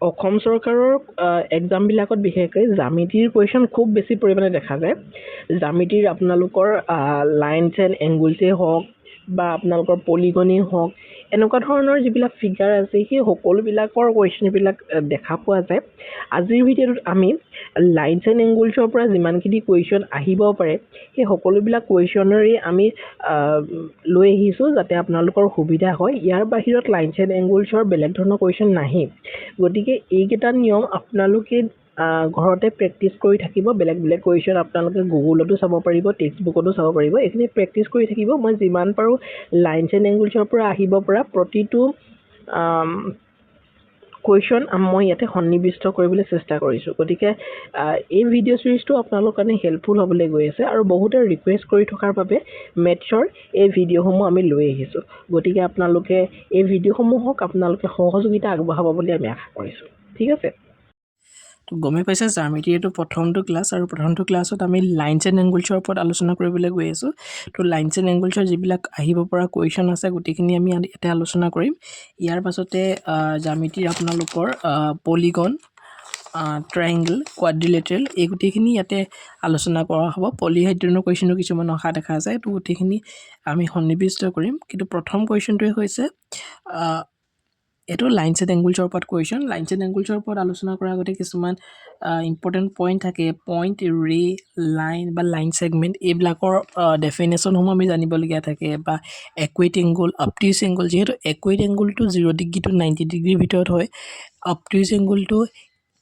অসম চৰকাৰৰ এক্সামবিলাকত বিশেষকৈ জ্যামিতিৰ কুৱেশ্যন খুব বেছি পৰিমাণে দেখা যায় জ্যামিতিৰ আপোনালোকৰ লাইনছ এণ্ড এংগুলছেই হওক বা আপোনালোকৰ পলিগনেই হওক এনেকুৱা ধৰণৰ যিবিলাক ফিগাৰ আছে সেই সকলোবিলাকৰ কুৱেশ্যনবিলাক দেখা পোৱা যায় আজিৰ ভিডিঅ'টোত আমি লাইনছ এণ্ড এংগুলছৰ পৰা যিমানখিনি কুৱেশ্যন আহিব পাৰে সেই সকলোবিলাক কুৱেশ্যনৰে আমি লৈ আহিছোঁ যাতে আপোনালোকৰ সুবিধা হয় ইয়াৰ বাহিৰত লাইনছ এণ্ড এংগুলছৰ বেলেগ ধৰণৰ কুৱেশ্যন নাহে গতিকে এইকেইটা নিয়ম আপোনালোকে ঘৰতে প্ৰেক্টিছ কৰি থাকিব বেলেগ বেলেগ কুৱেশ্যন আপোনালোকে গুগলতো চাব পাৰিব টেক্সট বুকতো চাব পাৰিব এইখিনি প্ৰেক্টিছ কৰি থাকিব মই যিমান পাৰোঁ লাইনছ এণ্ড এংগুলছৰ পৰা আহিব পৰা প্ৰতিটো কুৱেশ্যন মই ইয়াতে সন্নিৱিষ্ট কৰিবলৈ চেষ্টা কৰিছোঁ গতিকে এই ভিডিঅ' ছিৰিজটো আপোনালোকৰ কাৰণে হেল্পফুল হ'বলৈ গৈ আছে আৰু বহুতে ৰিকুৱেষ্ট কৰি থকাৰ বাবে মেথছৰ এই ভিডিঅ'সমূহ আমি লৈ আহিছোঁ গতিকে আপোনালোকে এই ভিডিঅ'সমূহক আপোনালোকে সহযোগিতা আগবঢ়াব বুলি আমি আশা কৰিছোঁ ঠিক আছে তো গমে পাইছে জ্যামিতিৰ এইটো প্ৰথমটো ক্লাছ আৰু প্ৰথমটো ক্লাছত আমি লাইনছ এণ্ড এংগুলছৰ ওপৰত আলোচনা কৰিবলৈ গৈ আছোঁ তো লাইনছ এণ্ড এংগুলছৰ যিবিলাক আহিব পৰা কুৱেশ্যন আছে গোটেইখিনি আমি ইয়াতে আলোচনা কৰিম ইয়াৰ পাছতে জ্যামিতিৰ আপোনালোকৰ পলিগন ট্ৰায়েংগল কোৱাড্ৰিলেটাৰেল এই গোটেইখিনি ইয়াতে আলোচনা কৰা হ'ব পলিহাইড্ৰনৰ কুৱেশ্যনো কিছুমান অহা দেখা যায় তো গোটেইখিনি আমি সন্নিৱিষ্ট কৰিম কিন্তু প্ৰথম কুৱেশ্যনটোৱে হৈছে এইটো লাইনছ এণ্ড এংগুলছৰ ওপৰত কুৱেশ্যন লাইনছ এণ্ড এংগুলছৰ ওপৰত আলোচনা কৰাৰ আগতে কিছুমান ইম্পৰ্টেণ্ট পইণ্ট থাকে পইণ্ট ৰে লাইন বা লাইন ছেগমেণ্ট এইবিলাকৰ ডেফিনেশ্যনসমূহ আমি জানিবলগীয়া থাকে বা একুৱেট এংগুল অবটিউচ এংগুল যিহেতু একুৱেট এংগুলটো 0 ডিগ্ৰী টু 90 ডিগ্ৰীৰ ভিতৰত হয় অবটিউচ এংগুলটো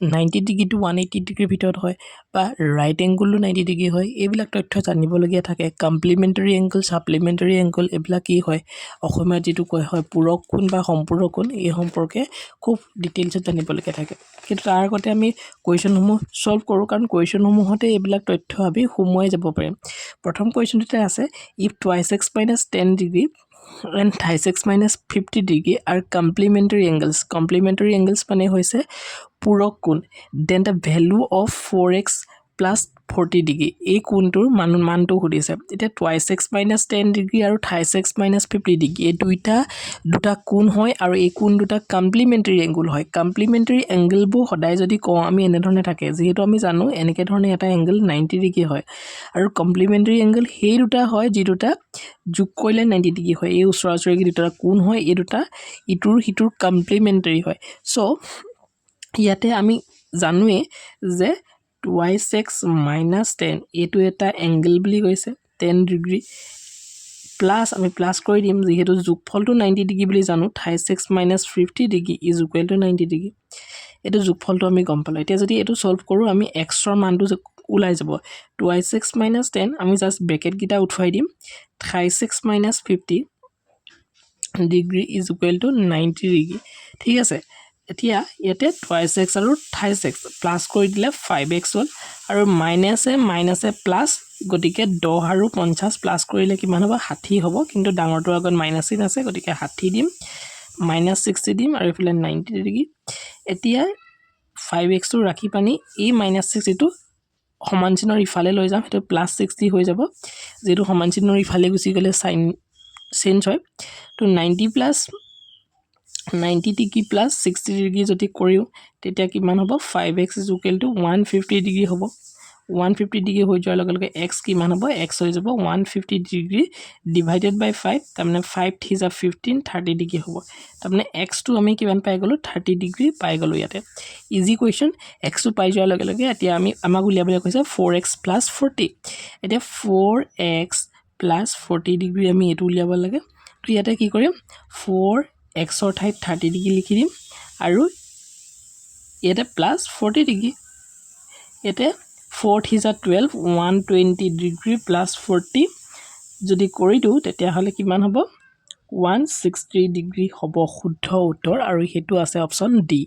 90 ডিগ্ৰী টু 180 ডিগ্ৰীৰ ভিতৰত হয় বা ৰাইট এংগুলটো 90 ডিগ্ৰী হয় এইবিলাক তথ্য জানিবলগীয়া থাকে কমপ্লিমেণ্টাৰী এংগুল ছাপ্লিমেণ্টাৰী এংগুল এইবিলাক কি হয় অসমীয়াত যিটো কয় হয় পূৰক কোণ বা সম্পূৰক কোণ এই সম্পৰ্কে খুব ডিটেইলছত জানিবলগীয়া থাকে কিন্তু তাৰ আগতে আমি কুৱেশ্যনসমূহ সলভ কৰোঁ কাৰণ কুৱেশ্যনসমূহতে এইবিলাক তথ্য আমি সোমোৱাই যাব পাৰিম প্ৰথম কুৱেশ্যনটোতে আছে if 2x - 10 degree and 36 - 50 degree are complementary angles মানে হৈছে পূৰক কোণ then the value of 4x plus 40 degree এই কোণটোৰ মানটো সুধিছে এতিয়া 2x - 10 degree আৰু 36 - 50 degree এই দুটা কোণ হয় আৰু এই কোণ দুটা কমপ্লিমেণ্টাৰী এংগুল হয় কমপ্লিমেণ্টাৰী এংগলবোৰ সদায় যদি কওঁ আমি এনেধৰণে থাকে যিহেতু আমি জানো এনেকৈ ধৰণে এটা এংগল 90 ডিগ্ৰী হয় আৰু কমপ্লিমেণ্টাৰী এংগল সেই দুটা হয় যি দুটা যোগ কৰিলে 90 ডিগ্ৰী হয় এই ওচৰা-ওচৰি দুটা কোণ হয় এই দুটা ইটোৰ সিটোৰ কমপ্লিমেণ্টাৰী হয় সো ইয়াতে আমি জানোৱে যে 2x - 10 এইটো এটা এংগল বুলি কৈছে 10 ডিগ্ৰী প্লাছ আমি প্লাছ কৰি দিম যিহেতু যোগফলটো 90 ডিগ্ৰী বুলি জানো 36 - 50 degree is equal to 90 degree এইটো যোগফলটো আমি গম পালোঁ এতিয়া যদি এইটো সলভ কৰোঁ আমি এক্সৰ মানটো ওলাই যাব 2x - 10 আমি জাষ্ট ব্ৰেকেটকেইটা উঠুৱাই দিম 36 - 50 degree is equal to 90 degree ঠিক আছে এতিয়া ইয়াতে 2x আৰু 36 প্লাছ কৰি দিলে 5x হ'ল আৰু মাইনাছে প্লাছ গতিকে 10 আৰু 50 প্লাছ কৰিলে কিমান হ'ব 60 হ'ব কিন্তু ডাঙৰটোৰ আগত মাইনাছ চিন আছে গতিকে 60 দিম -60 দিম আৰু ইফালে 90 ডিগ্ৰী এতিয়া 5x টো ৰাখি পানি এই -60টো সমান চিনৰ ইফালে লৈ যাম সেইটো +60 হৈ যাব যেটো সমান চিনৰ ইফালে গুচি গলে সাইন চেঞ্জ হয় তো 90 ডিগ্ৰী প্লাছ 60 ডিগ্ৰী যদি কৰিও তেতিয়া কিমান হ'ব 5x = 150 ডিগ্ৰী হ'ব 150 ডিগ্ৰী হৈ যোৱাৰ লগে লগে x কিমান হ'ব x হৈ যাব 150 ডিগ্ৰী ডিভাইডেড বাই 5 তাৰমানে 5 3 = 15 30 ডিগ্ৰী হ'ব তাৰমানে x টো আমি কিমান পাই গলো 30 ডিগ্ৰী পাই গলো ইয়াতে ইজি কোৱেশ্চন x টো পাই যোৱাৰ লগে লগে এতিয়া আমি আমাক উলিয়াবলৈ কৈছে 4x + 40 এতিয়া 4x + 40 ডিগ্ৰী আমি এটো উলিয়াব লাগে তো ইয়াতে কি কৰিম 4x ৰ ঠাইত 30 ডিগ্ৰী লিখি দিম আৰু ইয়াতে +40 ডিগ্ৰী ইয়াতে 4 3 = 12 120 ডিগ্ৰী + 40 যদি কৰি দিও তেতিয়া হলে কিমান হ'ব 160 ডিগ্ৰী হ'ব শুদ্ধ উত্তৰ আৰু হেতু আছে অপচন ডি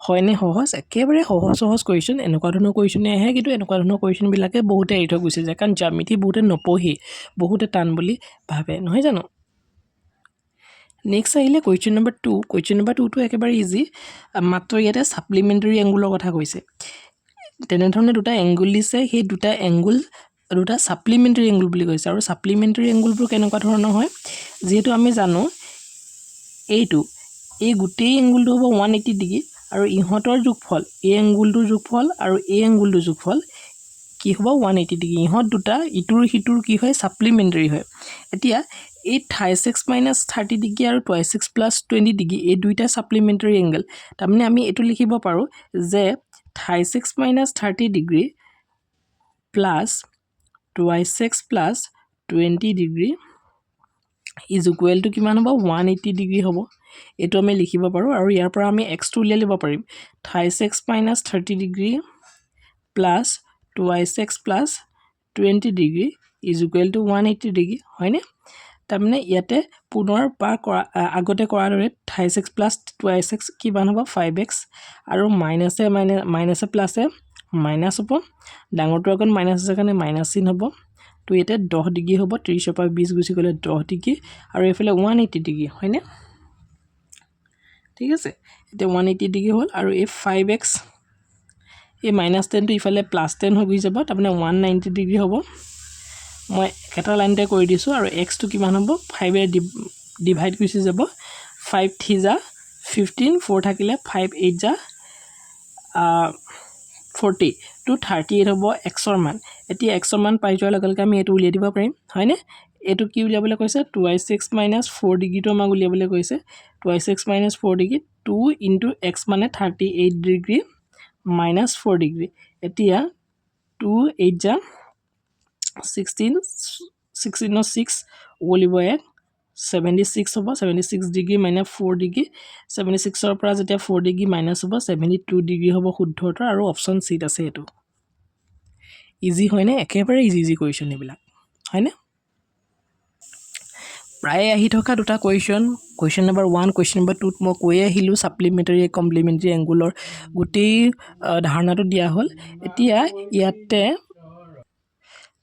হয়নে সহজ একেবাৰে সহজ কোৱেশ্চন এনেকুৱা ধৰণৰ কোৱেশ্চন আহে কিন্তু এনেকুৱা ধৰণৰ কোৱেশ্চন বিলাকে বহুতে এৰি থৈ গুচি যায় কাৰণ জ্যামিতি বহুতে নপঢ়ি বহুতে টান বুলি ভাবে নহয় জানো নেক্সট আহিলে কোৱেশ্চন নম্বৰ 2 কোৱেশ্চন নম্বৰ 2 টো একেবাৰে ইজি মাত্ৰ ইয়াতে সাপ্লিমেন্টাৰী এংগুলৰ কথা কৈছে তেনে ধৰণে দুটা এংগুল দিছে সেই দুটা এংগুল দুটা সাপ্লিমেন্টাৰী এংগুল বুলি কৈছে আৰু সাপ্লিমেন্টাৰী এংগুলবোৰ কেনেকুৱা ধৰণৰ হয় যেহেতু আমি জানো এইটো এই গোটেই এংগুলটো হ'ব 180 ডিগ্ৰী আৰু ইহঁতৰ যোগফল এই এংগুলটোৰ যোগফল আৰু এই এংগুলটোৰ যোগফল কি হ'ব 180 ডিগ্ৰী ইহঁত দুটা ইটোৰ হিটোৰ কি হয় সাপ্লিমেন্টাৰী হয় এতিয়া এই 36 - 30 ডিগ্ৰী আৰু 26 + 20 ডিগ্ৰী এই দুইটা সাপ্লিমেন্টাৰী এংগল তাৰমানে আমি এটো লিখিব পাৰো যে 36 - 30 degree plus 26 plus 20 degree is equal to কিমান হ'ব 180 degree হ'ব এটো আমি লিখিব পাৰো আৰু ইয়াৰ পৰা আমি x টো উলিয়াই লিব পাৰিম 36 - 30 degree plus 26 plus 20 degree is equal to 180 degree হয়নে তাৰমানে ইয়াতে পুনৰ পাৰ কৰা আগতে কৰাৰ দৰে 36 plus 26 কিমান হ'ব 5x আৰু মাইনাসে প্লাসে মাইনাস হ'ব ডাঙৰটো আগত মাইনাস আছে কাৰণে মাইনাস চিন হ'ব তো এটা 10 ডিগ্ৰী হ'ব 30 পৰা 20 গুছি গলে 10 ডিগ্ৰী আৰু এফালে 180 ডিগ্ৰী হয়নে ঠিক আছে এটা 180 ডিগ্ৰী হ'ল আৰু এই 5x এই -10 টো ইফালে +10 হৈ গৈ যাব তাৰমানে 190 ডিগ্ৰী হ'ব মই এটা লাইনতে কৰি দিছো আৰু x টো কিমান হ'ব 5 এ ডিভাইড কৰিছে যাব 5 3 যা 15 4 থাকিলে 5 8 যা 40 to 38 হ'ব x ৰ মান এতিয়া x ৰ মান পাই যোৱাৰ লগে লগে আমি এটো উলিয়াই দিব পাৰিম হয়নে এটো কি উলিয়াবলৈ কৈছে 26 - 4 ডিগ্ৰী টো আমাক উলিয়াবলৈ কৈছে 26 - 4 ডিগ্ৰী 2 * x মানে 38 ডিগ্ৰী -4 ডিগ্ৰী এতিয়া 2 8 যা 16 16 6 ওলিব 76 হ'ব 76 ডিগ্ৰী -4 ডিগ্ৰী 76 ৰ পৰা যেতিয়া 4 ডিগ্ৰী মাইনাস হ'ব 72 ডিগ্ৰী হ'ব শুদ্ধ উত্তৰ আৰু অপচন সি আছে এটো ইজি হয়নে একেবাৰে ইজি কোৱেশ্চন এবিলাক হয়নে প্ৰায় আহি থকা দুটা কোৱেশ্চন নম্বৰ 1 কোৱেশ্চন নম্বৰ 2 মই কৈ আহিলো সাপ্লিমেন্টাৰী কমপ্লিমেন্টাৰী এংগুলৰ গোটেই ধাৰণাটো দিয়া হ'ল এতিয়া ইয়াতে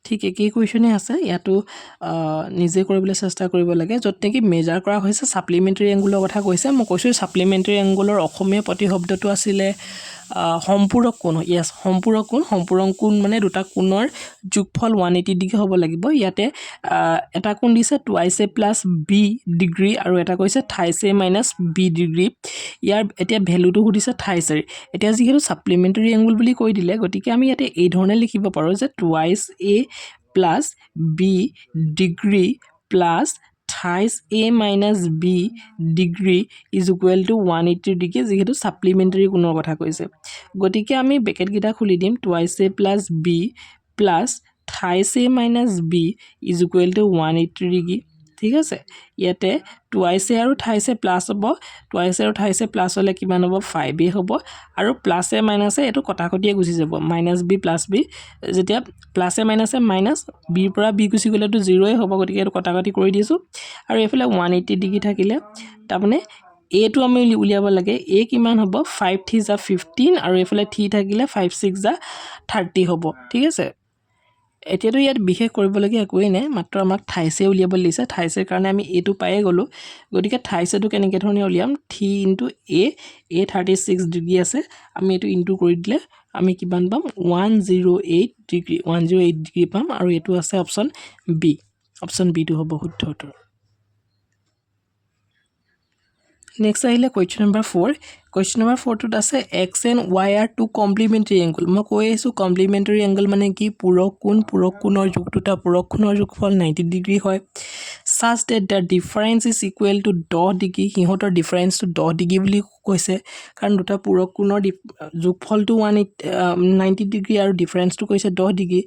ঠিক একেই কোৱেশ্চনে আছে ইয়াতো নিজে কৰিবলৈ চেষ্টা কৰিব লাগে যত নেকি মেজাৰ কৰা হৈছে সাপ্লিমেন্টাৰী এংগুলৰ কথা কৈছে মই কৈছো সাপ্লিমেন্টাৰী এংগুলৰ অসমীয়া প্ৰতিশব্দটো আছিল সম্পূৰক কোণ ইয়েস সম্পূৰক কোণ মানে দুটা কোণৰ যোগফল 180 ডিগ্ৰী হ'ব লাগিব ইয়াতে এটা কোণ দিছে টুৱাইছে প্লাস b ডিগ্ৰী আৰু এটা কৈছে থাইছে মাইনাস b ডিগ্ৰী ইয়াৰ এতিয়া ভ্যালুটো সুধিছে থাইছে এতিয়া যিহেতু সাপ্লিমেন্টাৰী এংগুল বুলি কৈ দিলে গতিকে আমি ইয়াতে এই ধৰণে লিখিব পাৰো যে twice a plus b degree plus thrice a minus b degree is equal to 180 degree যেহেতু সাপ্লিমেন্টাৰী কোণৰ কথা কৈছে গতিকে আমি ব্ৰেকেট গিটা খুলি দিম twice a plus b plus thrice a minus b is equal to 180 degree ঠিক আছে ইয়াতে twice আৰু thrice প্লাস হ'ব twice আৰু thrice প্লাস হলে কিমান হ'ব 5a হ'ব আৰু প্লাস এ মাইনাস এ এটো কটাকটিয়ে গুছি যাব -b plus b যেতিয়া প্লাস এ মাইনাস b পৰা b গুছি গলে তো 0 এ হ'ব গতিকে এটো কটাকটি কৰি দিছো আৰু এফালে 180 ডিগ্ৰী থাকিলে তাৰমানে a টো আমি উলিয়াব লাগে a কিমান হ'ব 5 3 যা 15 আৰু এফালে 3 থাকিলে 5 6 যা 30 হ'ব ঠিক আছে এতিয়াটো ইয়াত বিশেষ কৰিব লাগে একোই নাই মাত্ৰ আমাক থাইছে উলিয়াব দিছে থাইছে কাৰণে আমি এটো পায়ে গলো গতিকে থাইছেটো কেনেকে ধৰণে উলিয়াম 3 * a 36 ডিগ্ৰী আছে আমি এটো ইনটু কৰি দিলে আমি কিমান পাম 108 ডিগ্ৰী পাম আৰু এটো আছে অপচন বি টো হ'ব শুদ্ধ উত্তৰ Next আহিলে question number 4 question number 4 টোত আছে x and y are two complementary angle মই কৈ আছো complementary angle মানে কি পূৰক কোণৰ যোগ দুটা পূৰক কোণৰ যোগফল 90 ডিগ্ৰী হয় such that the difference is equal to 10 degree হিহঁতৰ ডিফাৰেন্স টো 10 ডিগ্ৰী বুলি কৈছে কাৰণ দুটা পূৰক কোণৰ যোগফলটো 90 ডিগ্ৰী আৰু ডিফাৰেন্স টো কৈছে 10 degree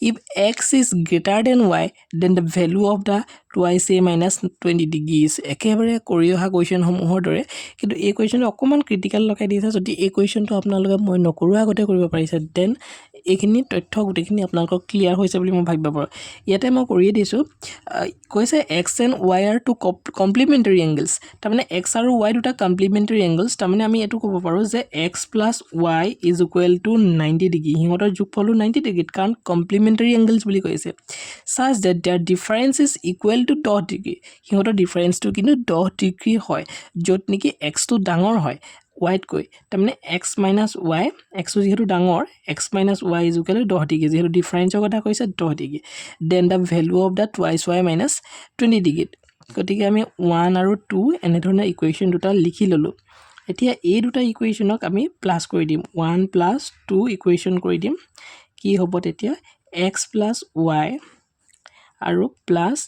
if x is greater than y then the value of the twice a minus 20 degrees একেবাৰে কৰি অহা কোৱেশ্চন সমূহৰ দৰে কিন্তু এই কোৱেশ্চনটো অকমান ক্ৰিটিকাল লগাই দিছে যদি এই কোৱেশ্চনটো আপোনালোকে মই নকৰোৱা আগতে কৰিব পাৰিছে দেন এইখিনি তথ্য গুটেখিনি আপোনালোকক ক্লিয়াৰ হৈছে বুলি মই ভাবিব পাৰো ইয়াতে মই কৰি দিছো কৈছে x and y are two complementary angles তাৰমানে x আৰু y দুটা complementary angles তাৰমানে আমি এটো ক'ব পাৰো যে x plus y is equal to 90 degree হিহঁতৰ যোগফলটো 90 ডিগ্ৰী কাৰণ complementary angles বুলি কৈছে such that their difference is equal to 10 degree হিহঁতৰ ডিফাৰেন্সটো কিন্তু 10 ডিগ্ৰী হয় যত নেকি x টো ডাঙৰ হয় y কৈ তাৰমানে x minus y x যেহেতু ডাঙৰ x minus y is equal to 10 degree যেহেতু ডিফাৰেন্সৰ কথা কৈছে 10 degree then the value of the twice y minus 20 degree গতিকে আমি 1 আৰু 2 এনে ধৰণৰ ইকুৱেশ্যন দুটা লিখি ললো এতিয়া এই দুটা ইকুৱেশ্যনক আমি প্লাস কৰি দিম 1 + 2 ইকুৱেশ্যন কৰি দিম কি হ'ব তেতিয়া x + y আৰু plus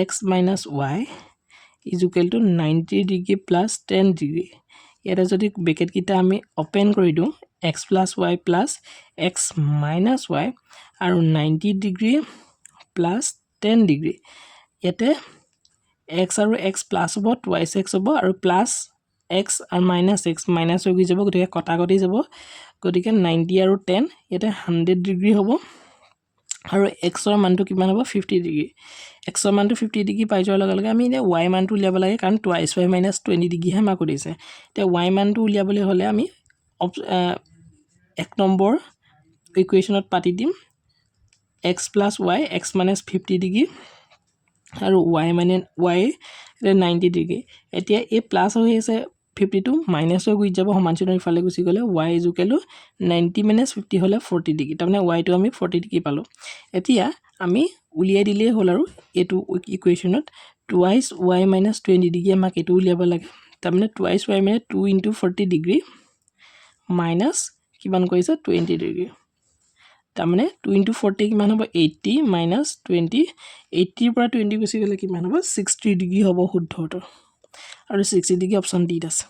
x minus y is equal to 90 degree plus 10 degree ইয়াতে যদি ব্ৰেকেট কিটা আমি ওপেন কৰি দিও x plus y plus x minus y আৰু 90 degree plus 10 degree ইয়াতে x আৰু x plus হ'ব twice x হ'ব আৰু plus x আৰু minus হৈ যাব গতিকে কটাকটি যাব গতিকে 90 আৰু 10 ইয়াতে 100 degree হ'ব আৰু x ৰ মানটো কিমান হ'ব 50 ডিগ্ৰী x ৰ মানটো 50 ডিগ্ৰী পাই যোৱাৰ লগে লগে আমি এতিয়া y মানটো উলিয়াব লাগে কাৰণ twice y minus 20 ডিগ্ৰী হে মাক দিছে এতিয়া y মানটো উলিয়াবলৈ হলে আমি এক নম্বৰ ইকুৱেশ্যনত পাতি দিম x plus y x minus 50 degree আৰু y minus y 90 ডিগ্ৰী এতিয়া এই প্লাস হৈ আছে 52 মাইনাস হৈ গৈ যাব সমানচিনৰ ইফালে গুছি গলে y is equal to 90 minus 50 হলে 40 ডিগ্ৰী তাৰমানে y টো আমি 40 ডিগ্ৰী পালো এতিয়া আমি উলিয়াই দিলে হল আৰু এটো ইকুৱেশ্যনত twice y minus 20 ডিগ্ৰী আমাক এটো উলিয়াব লাগে তাৰমানে twice y মানে 2 into 40 ডিগ্ৰী minus কিমান কৈছে 20 ডিগ্ৰী তাৰমানে 2 into 40 কিমান হ'ব 80 minus 20 80 পৰা 20 গুছি গলে কিমান হ'ব 60 ডিগ্ৰী হ'ব শুদ্ধ উত্তৰ আৰু 60 ডিগ্ৰী অপচন ডি আছে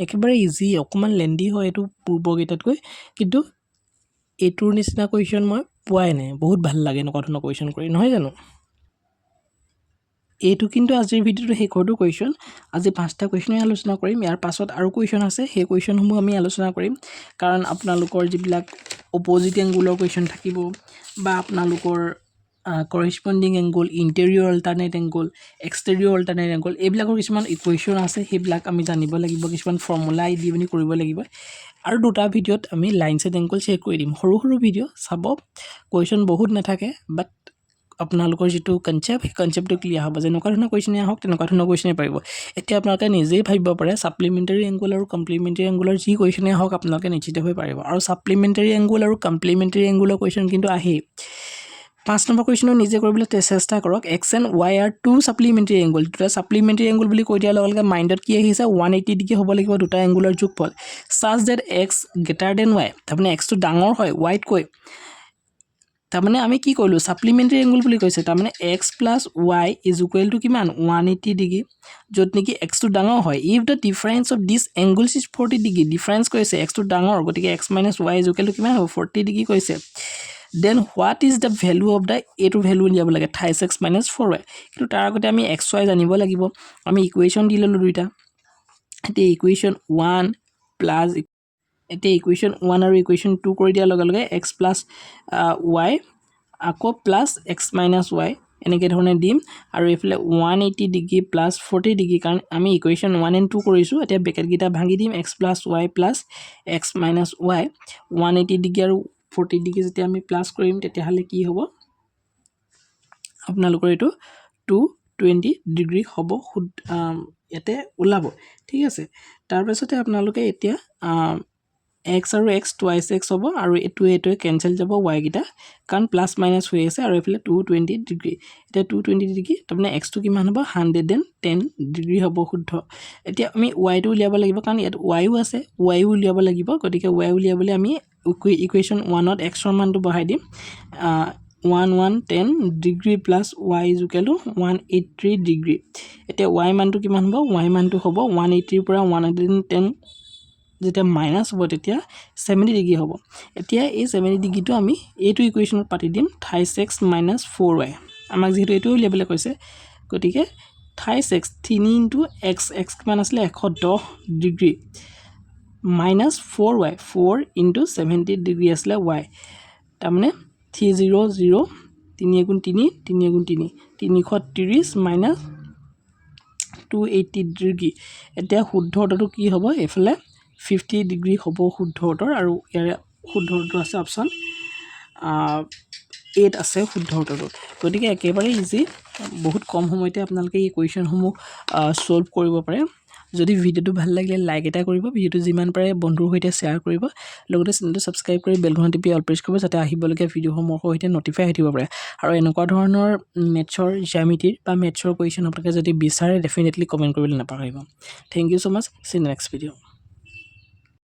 একেবাৰে ইজি অকমান লেন্দি হয় এটো পূৰ্বগেটাতকৈ কিন্তু এটোৰ নিচিনা কোৱেশ্চন মই পোৱাই নাই বহুত ভাল লাগে নক ধৰণৰ কোৱেশ্চন কৰি নহয় জানো এটো কিন্তু আজিৰ ভিডিওটো হেকৰটো কোৱেশ্চন আজি পাঁচটা কোৱেশ্চন আলোচনা কৰিম ইয়াৰ পাছত আৰু কোৱেশ্চন আছে সেই কোৱেশ্চনসমূহ আমি আলোচনা কৰিম কাৰণ আপোনালোকৰ যিবিলাক অপোজিট এংগুলৰ কোৱেশ্চন থাকিব বা আপোনালোকৰ corresponding angle interior alternate angle exterior alternate angle এইবিলাকৰ কিছুমান ইকুৱেশ্যন আছে সেইবিলাক আমি জানিব লাগিব কিছুমান ফৰ্মুলা দি বনি কৰিব লাগিব আৰু দুটা ভিডিওত আমি লাইন সেট এংগল চেক কৰি দিম সৰু সৰু ভিডিও চাব কোৱেশ্চন বহুত নাথাকে বাট আপোনালোকৰ যেটো কনসেপ্টটো ক্লিয়াৰ হ'ব যেনেকুৱা ধৰণৰ কোৱেশ্চন আহক তেনেকুৱা ধৰণৰ কোৱেশ্চন পাৰিব এতিয়া আপোনালোকে নিজেই ভাবিব পাৰে সাপ্লিমেন্টাৰী এংগল আৰু কমপ্লিমেন্টাৰী এংগলৰ যি কোৱেশ্চন আহক আপোনালোকে নিশ্চিত হৈ পাৰিব আৰু সাপ্লিমেন্টাৰী এংগল আৰু কমপ্লিমেন্টাৰী এংগলৰ কোৱেশ্চন কিন্তু আহে 5 নম্বৰ কোৱেশ্চন নিজে কৰিবলৈ চেষ্টা কৰক x and y are two supplementary angle দুটা supplementary angle বুলি কৈ দিয়া লগে মাইন্ডত কি আহিছে 180 ডিগ্ৰী হ'ব লাগিব দুটা এংগুলৰ যোগফল such that x greater than y তাৰমানে x টো ডাঙৰ হয় y কৈ তাৰমানে আমি কি কইলো supplementary angle বুলি কৈছে তাৰমানে x plus y is equal to কিমান 180 ডিগ্ৰী যত নেকি x টো ডাঙৰ হয় if the difference of these angles is 40 degree difference কৈছে x টো ডাঙৰ গতিকে x minus y is equal to কিমান হ'ব 40 ডিগ্ৰী কৈছে then what is the value of the a to value লিয়াব লাগে 36 minus 4y কিন্তু তাৰ আগতে আমি xy জানিব লাগিব আমি ইকুৱেশ্যন দি ললো দুইটা এতে ইকুৱেশ্যন 1 plus এতে ইকুৱেশ্যন 1 আৰু ইকুৱেশ্যন 2 কৰি দিয়া লগে লগে x plus y আকৌ plus x minus y এনেকে ধৰণে দিম আৰু এফালে 180 ডিগ্ৰী plus 40 ডিগ্ৰী কাৰণ আমি ইকুৱেশ্যন 1 and 2 কৰিছো এতিয়া ব্ৰেকেট গিটা ভাঙি দিম x plus y plus x minus y 180 degree আৰু 40 ডিগ্ৰী যেতিয়া আমি প্লাস কৰিম তেতিয়া হলে কি হ'ব আপোনালোকৰ এটো 220 ডিগ্ৰী হ'ব এতে ওলাব ঠিক আছে তাৰ পাছতে আপোনালোকে এতিয়া x আৰু x twice x হ'ব আৰু এটো কেনসেল যাব y গিটা কাৰণ প্লাস মাইনাস হৈ আছে আৰু এফালে 220 ডিগ্ৰী এটা 220 ডিগ্ৰী তাৰমানে x টো কিমান হ'ব 110 ডিগ্ৰী হ'ব শুদ্ধ এতিয়া আমি y টো উলিয়াব লাগিব কাৰণ ইয়াত y ও আছে y ও উলিয়াব লাগিব গতিকে y উলিয়াবলৈ আমি ইকুৱেশ্যন 1 ত x ৰ মানটো বহাই দিম 110 degree plus y is equal to 180 degree এতিয়া y মানটো কিমান হ'ব y মানটো হ'ব 180 পৰা 110 যেতিয়া মাইনাস হ'ব তেতিয়া 70 ডিগ্ৰী হ'ব এতিয়া এই 70 ডিগ্ৰীটো আমি এইটো ইকুৱেশ্যনত পাতি দিম 36 minus 4y আমাক যেহেতু এটো উলিয়াবলৈ কৈছে গতিকে 36 3 into x x কিমান আছিল 110 degree minus 4y 4 into 70 degree আছিল y তাৰমানে 300 3 গুণ 3 3 গুণ 3 330 minus 280 ডিগ্ৰী এতিয়া শুদ্ধ উত্তৰটো কি হ'ব এফালে 50 ডিগ্ৰী হ'ব শুদ্ধ উত্তৰ আৰু ইয়াৰ শুদ্ধ উত্তৰ আছে অপচন 8 আছে শুদ্ধ উত্তৰটো গতিকে একেবাৰে ইজি বহুত কম সময়তে আপোনালোকে এই কোৱেশ্চন সমূহ সলভ কৰিব পাৰে যদি ভিডিঅ'টো ভাল লাগিলে লাইক এটা কৰিব, ভিডিঅ'টো যিমান পাৰে বন্ধুৰ সৈতে শ্বেয়াৰ কৰিব, লগতে চেনেলটো ছাবস্ক্ৰাইব কৰি বেলখন টিপি অল প্ৰেছ কৰিব যাতে আহিবলগীয়া ভিডিঅ'সমূহৰ সৈতে নটিফাই হৈ থাকিব পাৰে। আৰু এনেকুৱা ধৰণৰ মেথছৰ জ্যামিতিৰ বা মেথছৰ কুৱেশ্যন আপোনালোকে যদি বিচাৰে ডেফিনেটলি কমেণ্ট কৰিবলৈ নাপাহৰিব। Thank you so' much, see in next video'.